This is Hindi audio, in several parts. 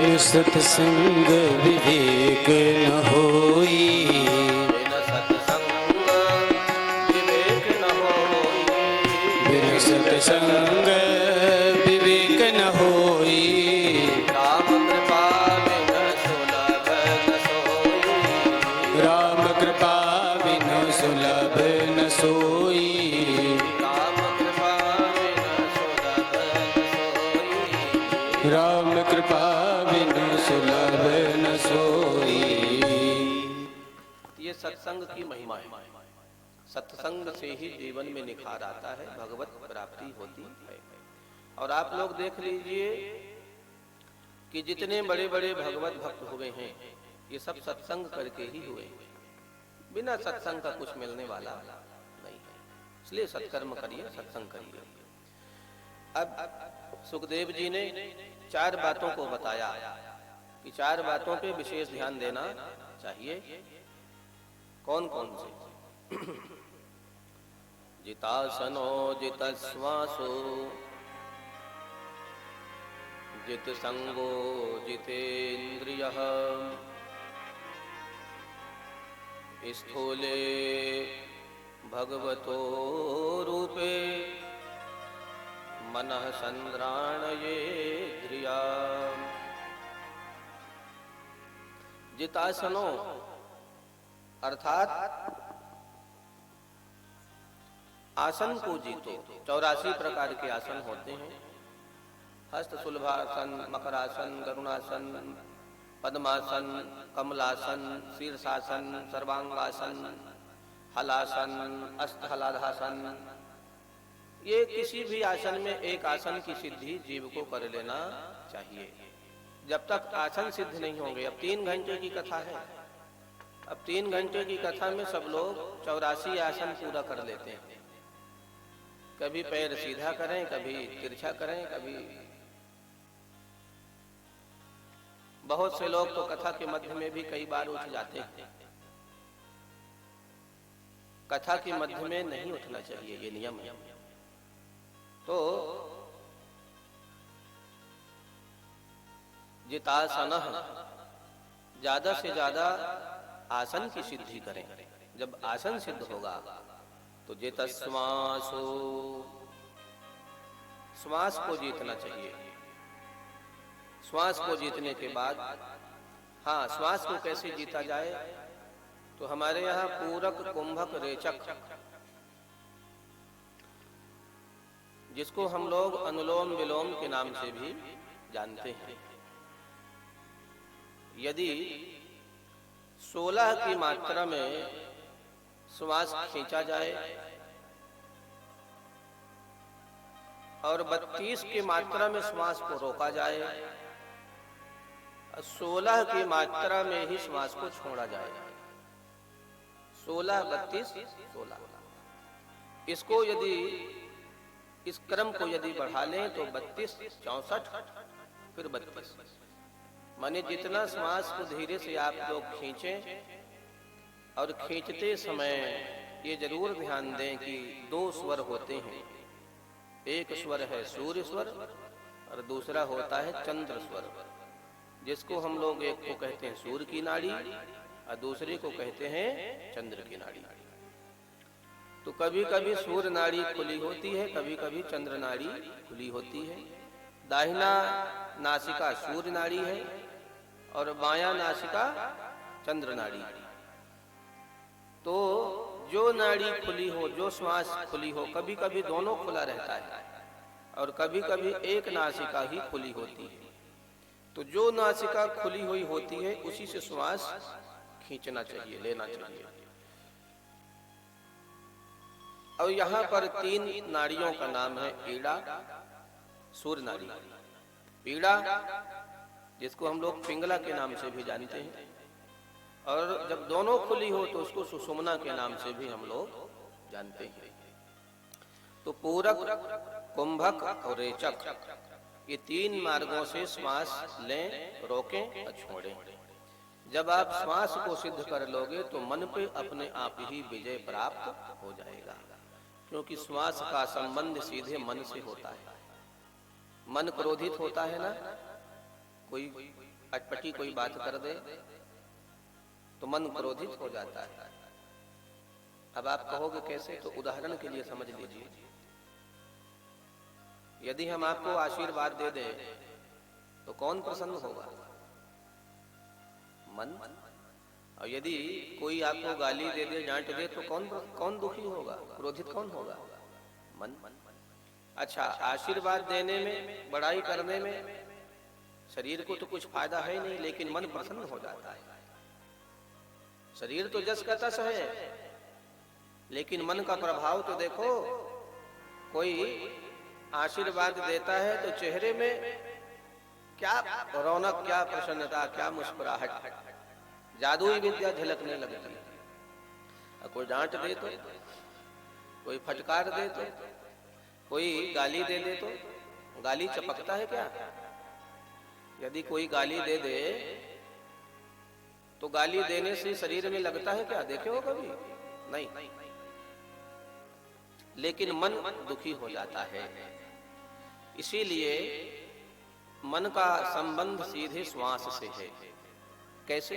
सत्संग विवेक न होई, बिन सत्संग विवेक न होई, बिन सत्संग विवेक न होई। राम कृपा बिन सुलभ न सोई, राम कृपा बिन सुलभ न सोई, राम कृपा बिन सुलभ न सोई, राम कृपा बिन सुलभ न सोई। ये सत्संग की महिमा है। सत्संग से ही जीवन में निखार आता है, भगवत प्राप्ति होती है। और आप लोग देख लीजिए कि जितने बड़े बड़े भगवत भक्त हुए हैं, ये सब सत्संग करके ही हुए हैं। बिना सत्संग का कुछ मिलने वाला नहीं है। इसलिए सत्कर्म करिए, सत्संग करिए। अब सुखदेव जी ने 4 बातों को बताया कि 4 बातों पे विशेष ध्यान देना चाहिए। कौन कौन से? जितासनो जितश्वासो जित संगो जितेन्द्रियः स्थूले भगवतो रूपे मनः संद्राणयेन्द्रिया। जितासनो अर्थात आसन को जीतो। 84 प्रकार के आसन होते हैं। हस्त सुलभासन, मकरासन, गरुणासन, पद्मासन, कमलासन, शीर्षासन, सर्वांगासन, हलासन, अष्टहलाधासन। ये किसी भी आसन में एक आसन की सिद्धि जीव को कर लेना चाहिए। जब तक आसन सिद्ध नहीं होंगे, अब 3 घंटे की कथा है, अब 3 घंटे की कथा में सब लोग 84 आसन पूरा कर लेते हैं। कभी पैर सीधा करें, कभी तिरछा करें, कभी बहुत से लोग तो कथा के मध्य में भी कई बार उठ जाते हैं। कथा के मध्य में नहीं उठना चाहिए, ये नियम है। तो जितासनः, ज्यादा से ज्यादा आसन की सिद्धि करें। जब आसन सिद्ध होगा तो जितश्वासो, श्वास को जीतना चाहिए। श्वास को जीतने के बाद, हाँ, श्वास को कैसे जीता जाए, तो हमारे यहाँ पूरक, कुंभक, रेचक, जिसको हम लोग अनुलोम विलोम के नाम से भी जानते हैं। यदि 16 की मात्रा में श्वास खींचा जाए और 32 की मात्रा में श्वास को रोका जाए, 16 की मात्रा में ही श्वास को छोड़ा जाए। 16, 32, 16। इसको यदि, इस क्रम को यदि बढ़ा लें तो 32, 64, फिर 32। माने जितना श्वास को धीरे से आप लोग खींचें, और खींचते समय ये जरूर ध्यान दें कि 2 स्वर होते हैं। एक स्वर है सूर्य स्वर और दूसरा होता है चंद्र स्वर, जिसको हम लोग एक को कहते हैं सूर्य की नाड़ी और दूसरे को कहते हैं चंद्र की नाड़ी। तो कभी कभी सूर्य नाड़ी खुली होती है, कभी कभी चंद्र नाड़ी खुली होती है। दाहिना नासिका सूर्य नाड़ी है और बायां नासिका चंद्र नाड़ी। तो जो नाड़ी खुली हो, जो श्वास खुली हो, कभी कभी दोनों खुला रहता है और कभी कभी एक नासिका ही खुली होती है। तो जो नासिका खुली हुई होती है उसी से श्वास खींचना चाहिए, लेना चाहिए। और यहाँ पर 3 नाड़ियों का नाम है ईड़ा, सूर्य नाड़ी, पीड़ा, जिसको हम लोग पिंगला के नाम से भी जानते हैं, और जब दोनों खुली हो तो उसको सुषुम्ना के नाम से भी हम लोग जानते हैं। तो पूरक, कुंभक और रेचक, ये 3 मार्गों से श्वास लें, रोकें और छोड़ें। जब आप श्वास को सिद्ध कर लोगे तो मन पे अपने आप ही विजय प्राप्त हो जाएगा, क्योंकि श्वास का संबंध सीधे मन से होता है। मन क्रोधित होता है ना, कोई अटपटी कोई बात कर दे तो मन क्रोधित हो जाता है। अब आप कहोगे कैसे, तो उदाहरण के लिए समझ लीजिए। यदि हम आपको आशीर्वाद दे दें तो कौन प्रसन्न होगा? मन। और यदि कोई आपको गाली दे दे, डांट दे, तो कौन दुखी होगा, क्रोधित कौन होगा? मन। अच्छा, आशीर्वाद देने में, बड़ाई करने में शरीर को तो कुछ फायदा है नहीं, लेकिन मन प्रसन्न हो जाता है। शरीर तो जस का तस है, लेकिन मन का प्रभाव तो देखो। कोई आशीर्वाद देता है तो चेहरे में क्या रौनक, क्या प्रसन्नता, क्या मुस्कुराहट, जादुई विद्या झलकने लगती है। और कोई डांट दे तो, कोई फटकार दे तो, कोई गाली दे दे तो गाली चपकता है क्या? यदि कोई गाली दे दे तो गाली देने से शरीर में लगता है क्या? देखे हो कभी? नहीं। लेकिन मन दुखी हो जाता है। इसीलिए मन का संबंध सीधे श्वास से है। कैसे?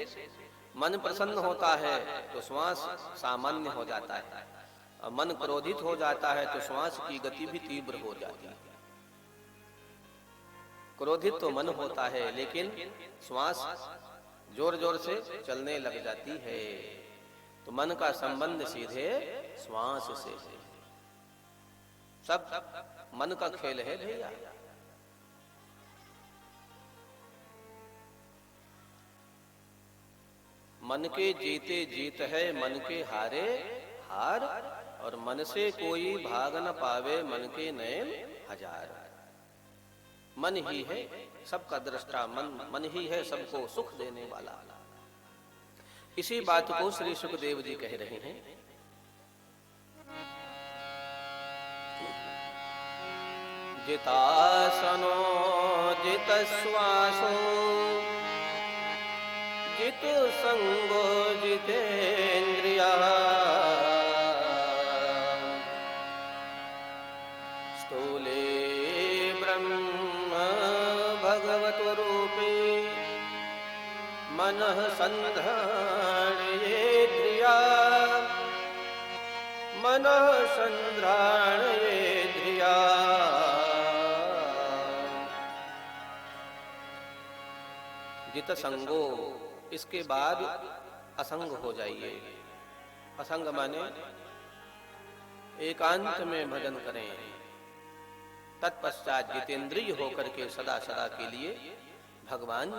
मन प्रसन्न होता है तो श्वास सामान्य हो जाता है, और मन क्रोधित हो जाता है तो श्वास की गति भी तीव्र हो जाती है। क्रोधित तो मन होता है, लेकिन श्वास जोर जोर से चलने लग जाती है। तो मन का संबंध सीधे श्वास से है। सब मन का खेल है भैया। मन के जीते जीत है, मन के हारे हार, और मन से कोई भाग न पावे, मन के नयन हजार। मन ही है सबका दृष्टा, मन ही है सबको सुख देने वाला। इसी बात को श्री सुखदेव जी कह रहे हैं। जितासनो जित श्वासो जित संगो जितेन्द्रिया, स्थूले ब्रह्म भगवतो रूपे मनः संध्राणयेन्द्रिया, मनः संध्राणयेन्द्रिया। जित संगो, इसके बाद असंग हो जाइए। असंग माने एकांत में भजन करें। तत्पश्चात जितेंद्रिय होकर के सदा सदा के लिए भगवान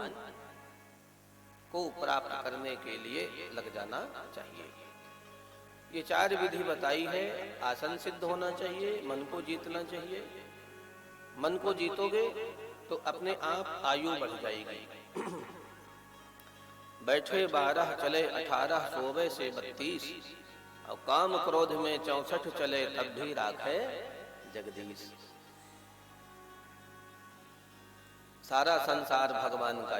को प्राप्त करने के लिए लग जाना चाहिए। ये चार विधि बताई है। आसन सिद्ध होना चाहिए, मन को जीतना चाहिए। मन को जीतोगे तो अपने आप आयु बढ़ जाएगी। बैठे 12 चले 18, सोवे से 32, और काम क्रोध में 64 चले तब भी राखे जगदीश। सारा संसार भगवान का